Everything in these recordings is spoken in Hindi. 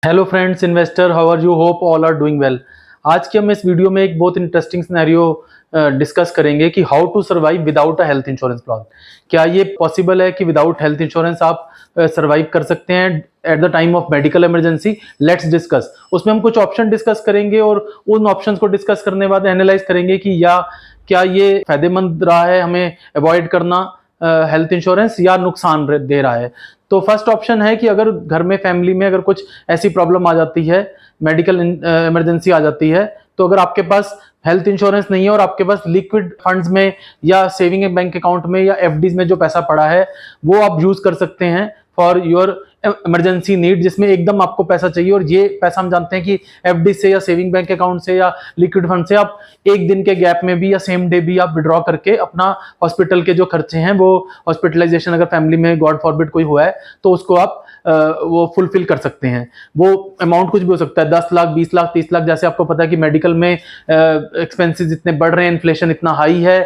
Hello friends investor, how are you? Hope all are doing well. आज के हम इस वीडियो में एक बहुत इंटरेस्टिंग सिनेरियो डिस्कस करेंगे कि how to survive without a health insurance plan. क्या ये पॉसिबल है कि विदाउट हेल्थ इंश्योरेंस आप सर्वाइव कर सकते हैं at the time of medical emergency? Let's discuss. उसमें हम कुछ ऑप्शन डिस्कस करेंगे और उन ऑप्शंस को डिस्कस करने के बाद एनालाइज करेंगे कि या क्या ये फायदेमंद रहा है हमें अवॉइड करना हेल्थ इंश्योरेंस, या नुकसान दे रहा है। तो फर्स्ट ऑप्शन है कि अगर घर में फैमिली में अगर कुछ ऐसी प्रॉब्लम आ जाती है, मेडिकल इमरजेंसी आ जाती है, तो अगर आपके पास हेल्थ इंश्योरेंस नहीं है और आपके पास लिक्विड फंड्स में या सेविंग बैंक अकाउंट में या एफडीज में जो पैसा पड़ा है वो आप यूज कर सकते हैं फॉर योर इमरजेंसी नीड, जिसमें एकदम आपको पैसा चाहिए। और ये पैसा हम जानते हैं कि एफडी से या सेविंग बैंक अकाउंट से या लिक्विड फंड से आप एक दिन के गैप में भी या सेम डे भी आप विड्रॉ करके अपना हॉस्पिटल के जो खर्चे हैं, वो हॉस्पिटलाइजेशन अगर फैमिली में गॉड फॉरबिड कोई हुआ है तो उसको आप वो फुलफिल कर सकते हैं। वो अमाउंट कुछ भी हो सकता है, 10 लाख, 20 लाख, 30 लाख। जैसे आपको पता है कि मेडिकल में एक्सपेंसेस इतने बढ़ रहे हैं, इन्फ्लेशन इतना हाई है,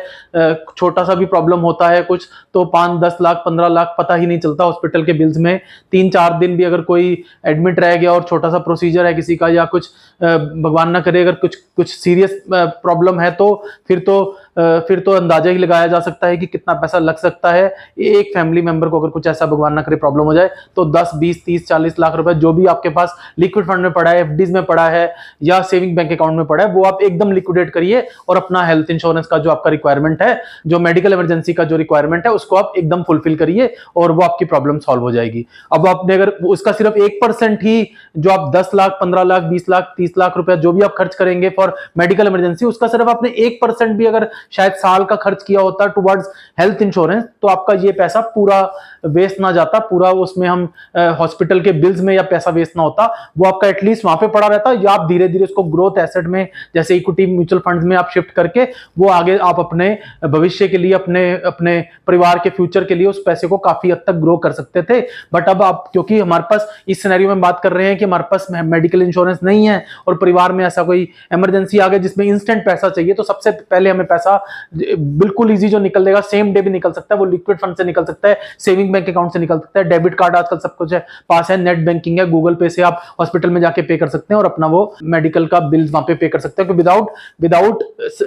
छोटा सा भी प्रॉब्लम होता है कुछ तो 5-10 लाख, 15 लाख पता ही नहीं चलता हॉस्पिटल के बिल्स में। 3-4 दिन भी अगर कोई एडमिट रह गया और छोटा सा प्रोसीजर है किसी का, या कुछ भगवान ना करे अगर कुछ कुछ सीरियस प्रॉब्लम है, तो फिर तो अंदाजा ही लगाया जा सकता है कि कितना पैसा लग सकता है। एक फैमिली मेंबर को अगर कुछ ऐसा भगवान ना करे प्रॉब्लम हो जाए तो 10, 20, 30, 40 लाख रुपए जो भी आपके पास लिक्विड फंड में पड़ा है, एफडीज में पड़ा है या सेविंग बैंक अकाउंट में पड़ा है, वो आप एकदम लिक्विडेट करिए और अपना हेल्थ इंश्योरेंस का जो आपका रिक्वायरमेंट है, जो मेडिकल इमरजेंसी का जो रिक्वायरमेंट है, उसको आप एकदम फुलफिल करिए और वो आपकी प्रॉब्लम सॉल्व हो जाएगी। अब आपने अगर उसका सिर्फ 1% ही, जो आप 10 लाख, 15 लाख, 20 लाख, 30 लाख रुपए जो भी आप खर्च करेंगे फॉर मेडिकल इमरजेंसी, उसका सिर्फ आपने 1% भी अगर शायद साल का खर्च किया होता टुवर्ड्स हेल्थ इंश्योरेंस, तो आपका ये पैसा पूरा वेस्ट ना जाता, पूरा उसमें हम हॉस्पिटल के बिल्स में या पैसा वेस्ट ना होता, वो आपका एटलीस्ट वहां पे पड़ा रहता, या आप धीरे धीरे उसको ग्रोथ एसेट में जैसे इक्विटी म्यूचुअल फंड्स में आप शिफ्ट करके वो आगे आप अपने भविष्य के लिए, अपने अपने परिवार के फ्यूचर के लिए उस पैसे को काफी हद तक ग्रो कर सकते थे। बट अब आप, क्योंकि हमारे पास इस सिनेरियो में बात कर रहे हैं कि हमारे पास मेडिकल इंश्योरेंस नहीं है और परिवार में ऐसा कोई इमरजेंसी आ गई जिसमें इंस्टेंट पैसा चाहिए, तो सबसे पहले हमें पैसा बिल्कुल इजी जो निकल देगा, सेम डे भी निकल सकता है, वो लिक्विड फंड से निकल सकता है, सेविंग बैंक अकाउंट से निकल सकता है, डेबिट कार्ड आजकल सब कुछ है पास है, नेट बैंकिंग है, गूगल पे से आप हॉस्पिटल में जाके पे कर सकते हैं और अपना वो मेडिकल का बिल वहां पे कर सकते हैं without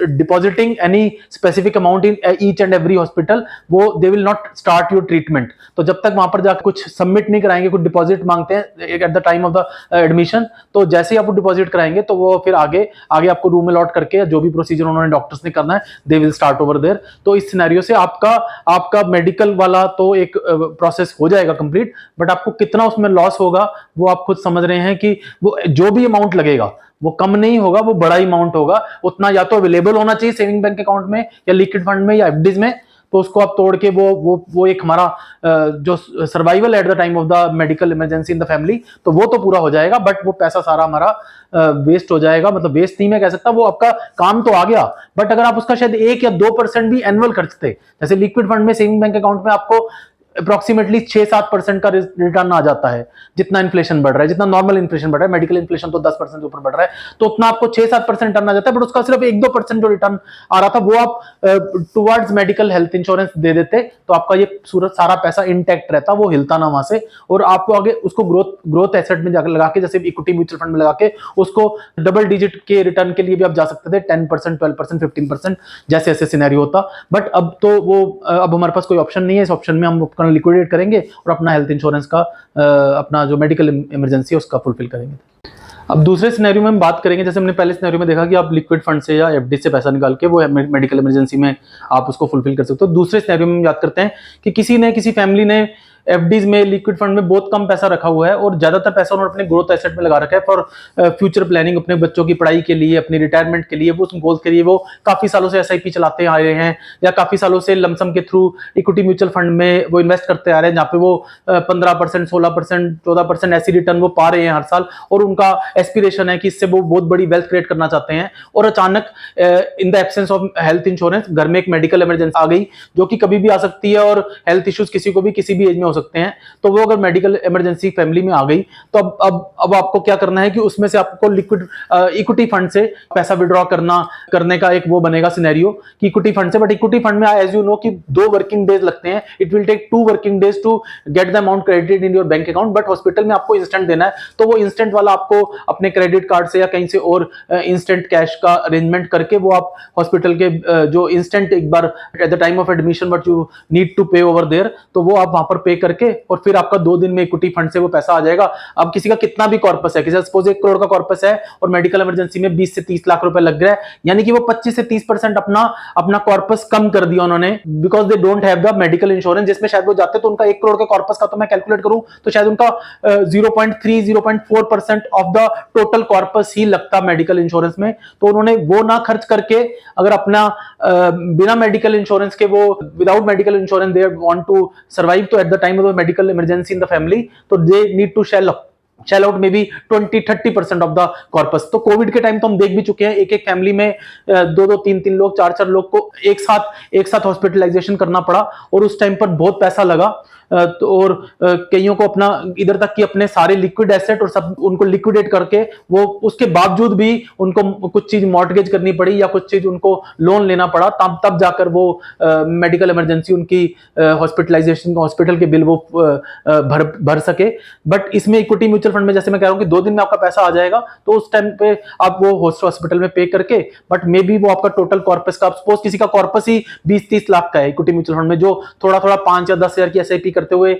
depositing any specific amount in each and every hospital. वो they will not start your treatment. तो जब तक वहां पर जाकर कुछ सबमिट नहीं कराएंगे, कुछ डिपॉजिट मांगते हैं at the time of the admission, तो जैसे ही आप डिपॉजिट कराएंगे तो वो फिर आगे आगे आपको रूम अलॉट करके जो भी प्रोसीजर उन्होंने डॉक्टर्स ने करना है, they will start over there. तो इस सिनेरियो से आपका मेडिकल वाला तो एक प्रोसेस हो जाएगा कंप्लीट, बट आपको कितना उसमें लॉस होगा वो आप खुद समझ रहे हैं कि वो जो भी अमाउंट लगेगा वो कम नहीं होगा, वो बड़ा अमाउंट होगा। उतना या तो अवेलेबल होना चाहिए सेविंग बैंक अकाउंट में या लिक्विड फंड में या एफडीज में, तो उसको आप तोड़ के वो एक हमारा जो survival eight the time of the medical emergency in the family, तो वो तो पूरा हो जाएगा, बट वो पैसा सारा हमारा वेस्ट हो जाएगा। मतलब वेस्ट नहीं मैं कह सकता, वो आपका काम तो आ गया, बट अगर आप उसका शायद 1 या 2% भी एनुअल खर्चते, जैसे लिक्विड फंड में, सेविंग बैंक अकाउंट में आपको अप्रोक्सीमेटली 6-7% का रिटर्न आ जाता है, जितना इन्फ्लेशन बढ़ रहा है, जितना नॉर्मल इन्फ्लेशन बढ़ रहा है, मेडिकल इन्फ्लेशन तो 10% के ऊपर बढ़ रहा है, तो उतना आपको 6-7% रिटर्न आ जाता है। बट उसका सिर्फ 1-2% जो रिटर्न आ रहा था वो आप टुवर्ड्स मेडिकल हेल्थ इंश्योरेंस दे देते, तो आपका ये सारा पैसा इंटैक्ट रहता, वो हिलता ना वहां से, और आपको आगे उसको ग्रोथ एसेट में जाकर लगा के, जैसे इक्विटी म्यूचुअल फंड में लगा के उसको डबल डिजिट के रिटर्न के लिए भी आप जा सकते थे, 10%, 12%, 15%, जैसे ऐसे सिनेरियो होता। बट अब तो वो अब हमारे पास कोई ऑप्शन नहीं है। इस ऑप्शन में हम लिक्विडेट करेंगे और अपना हेल्थ इंश्योरेंस का अपना जो मेडिकल इमरजेंसी है उसका फुलफिल करेंगे। अब दूसरे सिनेरियो में हम बात करेंगे, जैसे हमने पहले सिनेरियो में देखा कि आप लिक्विड फंड से या एफडी से पैसा निकाल के वो मेडिकल इमरजेंसी में आप उसको फुलफिल कर सकते हो। दूसरे सिनेरियो में हम याद करते हैं कि किसी फैमिली ने एफडीज में, लिक्विड फंड में बहुत कम पैसा रखा हुआ है और ज्यादातर पैसा उन्होंने अपने ग्रोथ एसेट में लगा रखा है फॉर फ्यूचर प्लानिंग, अपने बच्चों की पढ़ाई के लिए, अपनी रिटायरमेंट के लिए, वो उस गोल्स के लिए वो काफी सालों से एसआईपी चलाते आ रहे हैं, या काफी सालों से लमसम के थ्रू इक्विटी म्यूचुअल फंड में वो इन्वेस्ट करते आ रहे हैं, जहाँ पे वो 15%, 16%, 14% ऐसी रिटर्न वो पा रहे हैं हर साल, और उनका एस्पिरेशन है कि इससे वो बहुत बड़ी वेल्थ क्रिएट करना चाहते हैं, और अचानक in the absence of health insurance घर में एक मेडिकल इमरजेंसी आ गई जो कि कभी भी आ सकती है, और हेल्थ इश्यूज किसी को भी किसी भी एज में हो सकते हैं। तो वो अगर मेडिकल इमरजेंसी फैमिली में आ गई तो अब आपको क्या करना है कि उसमें से आपको लिक्विड इक्विटी फंड से पैसा विड्रॉ करने का एक वो बनेगा सिनेरियो कि इक्विटी फंड से। बट इक्विटी फंड में एज यू नो कि 2 वर्किंग डेज लगते हैं, it will take 2 working days to get the amount credited in your bank account. But hospital में आपको इंस्टेंट देना है, तो वो इंस्टेंट वाला आपको अपने क्रेडिट कार्ड से या कहीं से और इंस्टेंट कैश का अरेंजमेंट करके वो आप हॉस्पिटल के जो इंस्टेंट एक बार at the time of admission but you need to pay over there, तो वो आप वहां पर पे करके और फिर आपका 2 दिन में इक्विटी फंड से वो पैसा आ जाएगा। अब किसी का कितना भी कॉर्पस है, किसी सपोज 1 करोड़ का कॉर्पस है और मेडिकल इमरजेंसी में 20 से 30 लाख रुपए लग गए, यानी कि वो 25 से 30% अपना कॉर्पस कम कर दिया उन्होंने, because they don't have the medical insurance. जिसमें शायद वो जाते तो उनका 1 करोड़ के कॉर्पस का तो मैं कैलकुलेट करूं तो शायद उनका 0.3-0.4% ऑफ द टोटल कॉर्पस ही लगता मेडिकल इंश्योरेंस में। तो उन्होंने वो ना खर्च करके अगर अपना बिना मेडिकल इंश्योरेंस के वो without medical insurance they want to survive, तो at the time of medical emergency in the family, तो they need to shell out maybe 20-30% of the corpus. तो कोविड के टाइम तो हम देख भी चुके हैं, एक फैमिली में 2-2, 3-3 लोग, 4-4 लोग को एक साथ हॉस्पिटलाइजेशन करना पड़ा, और उस टाइम पर बहुत पैसा लगा। तो और कईयों को अपना इधर तक कि अपने सारे लिक्विड एसेट और सब उनको लिक्विडेट करके वो उसके बावजूद भी उनको कुछ चीज मॉर्टगेज करनी पड़ी या कुछ चीज उनको लोन लेना पड़ा, तब जाकर वो मेडिकल इमरजेंसी उनकी हॉस्पिटलाइजेशन हॉस्पिटल के बिल वो भर सके। बट इसमें इक्विटी म्यूचुअल फंड में जैसे मैं कह रहा हूँ कि 2 दिन में आपका पैसा आ जाएगा, तो उस टाइम पे आप वो हॉस्पिटल में पे करके, बट मे बी वो आपका टोटल कॉर्पस का, सपोज किसी का कॉर्पस ही 20-30 लाख का है इक्विटी म्यूचुअल फंड में, जो थोड़ा 5 या 10 हजार की एसआईपी करते हुए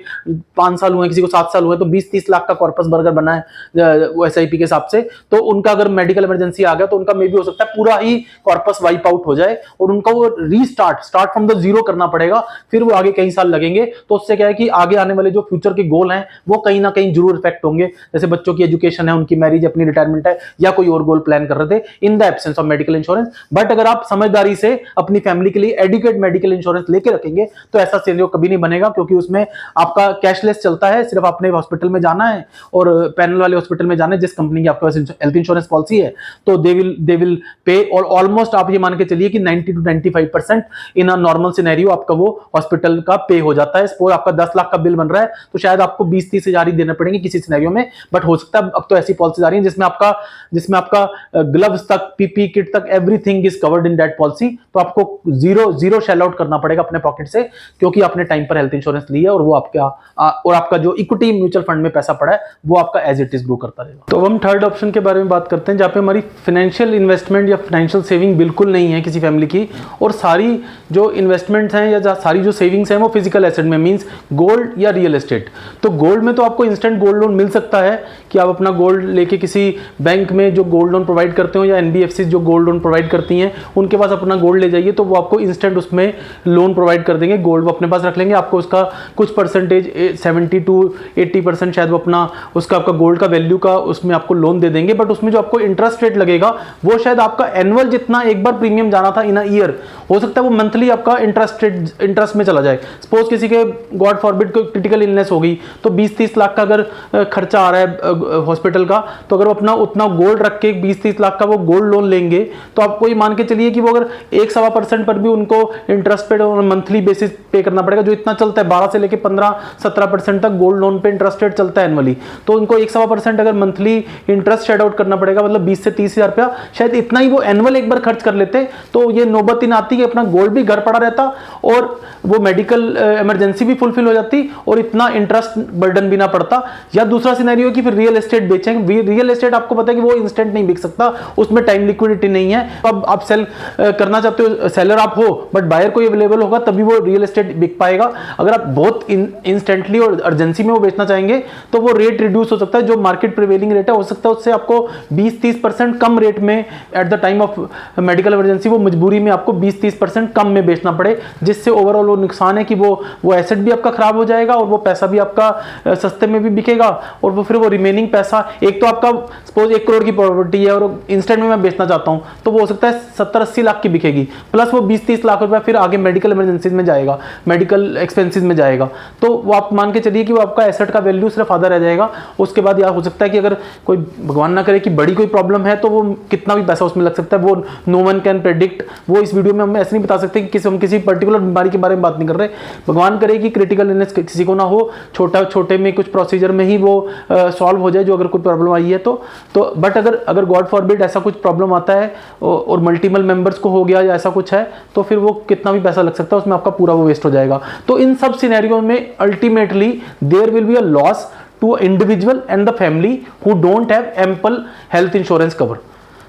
5 साल हुए, किसी को 7 साल हुए, तो 20-30 लाख का कॉर्पस बर्गर बना है वो एसआईपी के हिसाब से। तो उनका अगर मेडिकल इमरजेंसी आ गया तो उनका मे भी हो सकता है पूरा ही कॉर्पस वाइप आउट हो जाए, और उनका वो स्टार्ट फ्रॉम द जीरो करना पड़ेगा, फिर वो आगे कई साल लगेंगे। तो उससे क्या है कि आगे आने वाले जो फ्यूचर के गोल हैं वो कहीं ना कहीं जरूर इफेक्ट होंगे, जैसे बच्चों की एजुकेशन है, उनकी मैरिज, अपनी रिटायरमेंट है, या कोई और गोल प्लान कर रहे थे in the absence of medical insurance. But अगर आप समझदारी से अपनी फैमिली के लिए एडुकेट मेडिकल इंश्योरेंस लेके रखेंगे तो ऐसा सिनेरियो कभी नहीं बनेगा, क्योंकि उसमें आपका कैशलेस चलता है, सिर्फ आपने हॉस्पिटल में जाना है और पैनल वाले हॉस्पिटल में जाना है जिस कंपनी की आपके पास हेल्थ इंश्योरेंस पॉलिसी है, तो दे विल पे। और ऑलमोस्ट आप ये मान के चलिए कि 90-95% इन अ नॉर्मल सिनेरियो आपका वो हॉस्पिटल का पे हो जाता है। सपोज आपका 10 लाख का बिल बन रहा है तो शायद आपको 20-30 हजार ही देने पड़ेंगे किसी सिनेरियो में, बट हो सकता है अब तो ऐसी पॉलिसी आ रही है जिसमें आपका ग्लव्स तक, पीपी किट तक, everything is covered in that policy. तो आपको जीरो शेल आउट करना पड़ेगा अपने पॉकेट से, क्योंकि आपने टाइम पर हेल्थ इंश्योरेंस लिया, और वो आपका जो इक्विटी म्यूचुअल फंड में पैसा पड़ा है वो आपका एज इट इज ग्रो करता रहेगा। तो हम थर्ड ऑप्शन के बारे में बात करते हैं, जहां पे हमारी फाइनेंशियल इन्वेस्टमेंट या फाइनेंशियल सेविंग बिल्कुल नहीं है किसी फैमिली की, और सारी जो इन्वेस्टमेंट्स हैं या सारी जो सेविंग्स हैं वो फिजिकल एसेट में, मींस गोल्ड या रियल एस्टेट। तो गोल्ड में तो आपको इंस्टेंट गोल्ड लोन मिल सकता है कि आप अपना गोल्ड लेके किसी बैंक में जो गोल्ड लोन प्रोवाइड करते हो, या एनबीएफसी जो गोल्ड लोन प्रोवाइड करती हैं, उनके पास अपना गोल्ड ले जाइए तो वो आपको इंस्टेंट उसमें लोन प्रोवाइड कर देंगे। गोल्ड वो अपने पास रख लेंगे, आपको उसका कुछ परसेंटेज 70-80% शायद वो अपना उसका आपका गोल्ड का वैल्यू का उसमें आपको लोन दे देंगे। बट उसमें जो आपको इंटरेस्ट रेट लगेगा वो शायद आपका एनुअल जितना एक बार प्रीमियम जाना था इन अ ईयर, हो सकता है वो मंथली आपका इंटरेस्ट में चला जाए। सपोज किसी के गॉड फॉरबिड कोई क्रिटिकल इलनेस होगी तो 20-30 लाख का अगर खर्चा आ रहा है हॉस्पिटल का, तो अगर अपना उतना गोल्ड रख के 20-30 लाख का वो गोल्ड लोन लेंगे तो आपको ये मान के चलिए कि वो अगर 1-1.25% पर भी उनको इंटरेस्ट पे मंथली बेसिस पे करना पड़ेगा, जो इतना चलता है 12 से लेके 15-17% तक गोल्ड लोन पे इंटरेस्ट रेट चलता है एनुअली। तो उनको 1-1.25% अगर मंथली इंटरेस्ट शेड आउट करना पड़ेगा, मतलब 20 से 30 हजार रुपया, शायद इतना ही वो एनुअल एक बार खर्च कर लेते, तो ये नौबत ही ना आती कि अपना गोल्ड भी घर पड़ा रहता और वो मेडिकल इमरजेंसी भी फुलफिल हो जाती और इतना इंटरेस्ट बर्डन भी ना पड़ता। या दूसरा सिनेरियो कि फिर रियल एस्टेट बेचेंगे। रियल एस्टेट आपको पता है कि वो इंस्टेंट नहीं बिक सकता, उसमें टाइम लिक्विडिटी नहीं है। तो अब आप सेल करना चाहते हो, सेलर आप हो बट बायर कोई अवेलेबल होगा तभी वो रियल एस्टेट बिक पाएगा। अगर आप बहुत इंस्टेंटली और अर्जेंसी में वो बेचना चाहेंगे तो वो रेट रिड्यूस हो सकता है, जो मार्केट प्रिवेलिंग रेट है हो सकता है उससे आपको 20-30% कम रेट में eight the time of medical emergency वो मजबूरी में आपको 20-30% कम में बेचना पड़े, जिससे ओवरऑल वो नुकसान है कि वो एसेट भी आपका खराब हो जाएगा और वो पैसा भी आपका सस्ते में भी बिकेगा, और वो फिर वो रिमेनिंग पैसा, एक तो आपका सपोज 1 करोड़ की प्रॉपर्टी है और इंस्टेंट में मैं बेचना चाहता हूं तो वो हो सकता है 70-80 लाख की बिकेगी, प्लस वो 20-30 लाख रुपया फिर आगे मेडिकल इमरजेंसीज में जाएगा, मेडिकल एक्सपेंसेस में जाएगा। तो वो आप मान के चलिए कि वो आपका एसेट का वैल्यू सिर्फ आधा रह जाएगा। उसके बाद या हो सकता है कि अगर कोई भगवान ना करे कि बड़ी कोई प्रॉब्लम है तो वो कितना भी पैसा उसमें लग सकता है, वो नो वन कैन प्रेडिक्ट। वो इस वीडियो में हम ऐसे नहीं बता सकते कि हम किसी पर्टिकुलर बीमारी के बारे में बात नहीं कर रहे। भगवान करे कि क्रिटिकल इलनेस किसी को ना हो, छोटे में कुछ प्रोसीजर में ही वो सॉल्व हो जाए जो अगर कोई प्रॉब्लम आई है तो बट अगर गॉड फॉरबिड ऐसा कुछ प्रॉब्लम आता है और मल्टीपल मेंबर्स को हो गया या ऐसा कुछ है तो फिर वो कितना भी पैसा लग सकता है, उसमें आपका पूरा वो वेस्ट हो जाएगा। तो इन सब सिनेरियो में ultimately there will be a loss to individual and the family who don't have ample health insurance cover.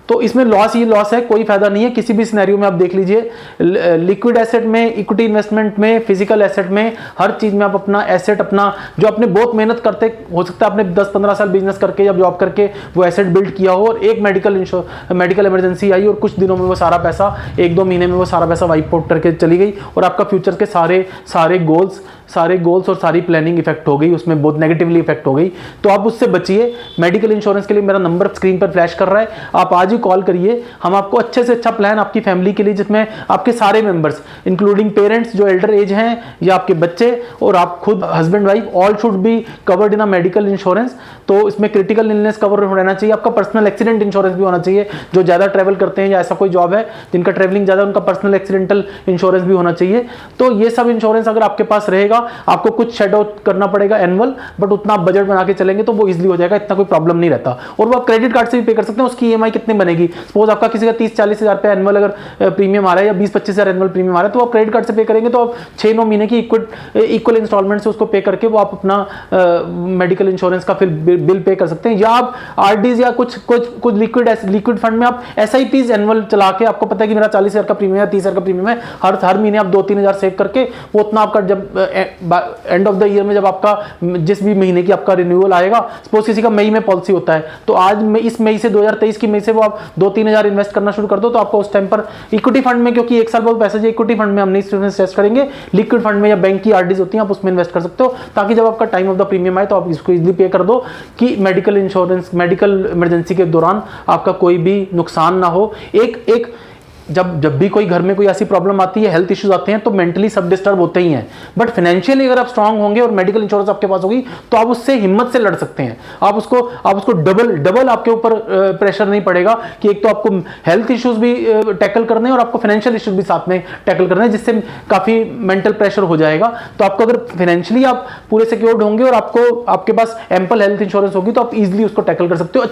तो इसमें लॉस ही लॉस है, कोई फायदा नहीं है किसी भी सिनेरियो में। आप देख लीजिए, लिक्विड एसेट में, इक्विटी इन्वेस्टमेंट में, फिजिकल एसेट में, हर चीज में आप अपना एसेट, अपना जो आपने बहुत मेहनत करते, हो सकता है आपने 10-15 साल बिजनेस करके या जॉब करके वो एसेट बिल्ड किया हो और एक मेडिकल इमरजेंसी आई और कुछ दिनों में वो सारा पैसा, 1-2 महीने में वो सारा पैसा वाइप आउट करके चली गई और आपका फ्यूचर के सारे गोल्स और सारी प्लानिंग इफेक्ट हो गई, उसमें बहुत नेगेटिवली इफेक्ट हो गई। तो आप उससे बचिए। मेडिकल इंश्योरेंस के लिए मेरा नंबर स्क्रीन पर फ्लैश कर रहा है, आप आज ही कॉल करिए। हम आपको अच्छे से अच्छा प्लान आपकी फैमिली के लिए, जिसमें आपके सारे मेंबर्स इंक्लूडिंग पेरेंट्स जो एल्डर एज हैं या आपके बच्चे और आप खुद, husband wife, all should be covered in a medical insurance. तो इसमें क्रिटिकल इलनेस कवर रहना चाहिए, आपका पर्सनल एक्सीडेंट इंश्योरेंस भी होना चाहिए। जो ज़्यादा ट्रैवल करते हैं या ऐसा कोई जॉब है जिनका ट्रैवलिंग ज़्यादा, उनका पर्सनल एक्सीडेंटल इंश्योरेंस भी होना चाहिए। तो ये सब इंश्योरेंस अगर आपके पास रहेगा, आपको कुछ शेड आउट करना पड़ेगा एनुअल, बट उतना आप बजट बना के चलेंगे तो वो इजीली हो जाएगा, इतना कोई प्रॉब्लम नहीं रहता। और वो आप क्रेडिट कार्ड से भी पे कर सकते हैं। उसकी ईएमआई कितनी बनेगी, सपोज आपका किसी का 30-40 हज़ार रुपये एनुअल अगर प्रीमियम आ रहा है या 20-25 हज़ार एनुअल प्रीमियम आ रहा है, तो आप क्रेडिट कार्ड से पे करेंगे तो आप 6-9 महीने की इक्वल इंस्टॉलमेंट से उसको पे करके वो आप अपना मेडिकल इंश्योरेंस का फिर बिल पे कर सकते हैं। या आप आरडीज या कुछ लिक्विड फंड में आप एसआईपीज एनुअल चला के, आपको पता है कि मेरा 40 हज़ार का प्रीमियम है, 30 हज़ार का प्रीमियम है, हर महीने आप 2-3 हज़ार सेव करके वो उतना आपका जब एंड ऑफ द ईयर में जब आपका जिस भी महीने की आपका रिन्यूअल आएगा, सपोज किसी का मई में पॉलिसी होता है तो आज इस मई से 2023 की मई से वो आप 2-3 हज़ार इन्वेस्ट करना शुरू कर दो तो आपको उस टाइम पर इक्विटी फंड में, क्योंकि 1 साल बहुत पैसा चाहिए, इक्विटी फंड में हम नहीं इन्वेस्ट करेंगे, लिक्विड फंड में या बैंक की आरडीज होती हैं आप उसमें इन्वेस्ट कर सकते हो, ताकि जब आपका टाइम ऑफ द प्रीमियम आए तो आप इसको इजीली पे कर दो कि मेडिकल इंश्योरेंस, मेडिकल इमरजेंसी के दौरान आपका कोई भी नुकसान ना हो। जब भी कोई घर में कोई ऐसी प्रॉब्लम आती है, हेल्थ इश्यूज आते हैं तो मेंटली सब डिस्टर्ब होते ही हैं, बट फाइनेंशियली अगर आप स्ट्रांग होंगे और मेडिकल इंश्योरेंस आपके पास होगी तो आप उससे हिम्मत से लड़ सकते हैं। आप उसको डबल आपके ऊपर प्रेशर नहीं पड़ेगा कि एक तो आपको हेल्थ इश्यूज भी टैकल करने हैं और आपको फाइनेंशियल इश्यूज भी साथ में टैकल करने हैं, जिससे काफी मेंटल प्रेशर हो जाएगा। तो आपको अगर फाइनेंशियली आप पूरे सिक्योर्ड होंगे और आपके पास एम्पल हेल्थ इंश्योरेंस होगी तो आप इजिली उसको टैकल कर सकते हो।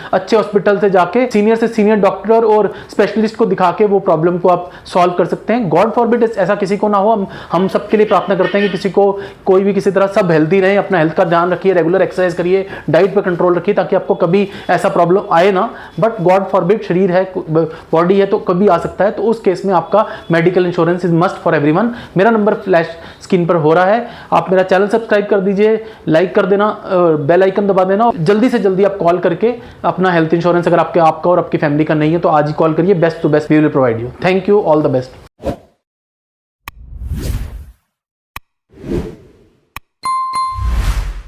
अच्छे हॉस्पिटल से जाके सीनियर से सीनियर डॉक्टर और स्पेशलिस्ट को के वो प्रॉब्लम को आप सॉल्व कर सकते हैं। गॉड फॉरबिड ऐसा किसी को ना हो। हम सबके लिए प्रार्थना करते हैं कि किसी को, कोई भी किसी तरह, सब हेल्दी रहें, अपना हेल्थ का ध्यान रखिए, रेगुलर एक्सरसाइज करिए, डाइट पे कंट्रोल रखिए ताकि आपको कभी ऐसा प्रॉब्लम आए ना। बट गॉड फॉरबिड, शरीर है, बॉडी है तो कभी आ सकता है, तो उस केस में आपका medical insurance is must for everyone. मेरा नंबर फ्लैश स्क्रीन पर हो रहा है, आप मेरा चैनल सब्सक्राइब कर दीजिए, लाइक कर देना, बेल आइकन दबा देना। जल्दी से जल्दी आप कॉल करके अपना हेल्थ इंश्योरेंस अगर आपका और आपकी फैमिली का नहीं है तो आज ही कॉल करिए। Best to best we will provide you. Thank you, all the best.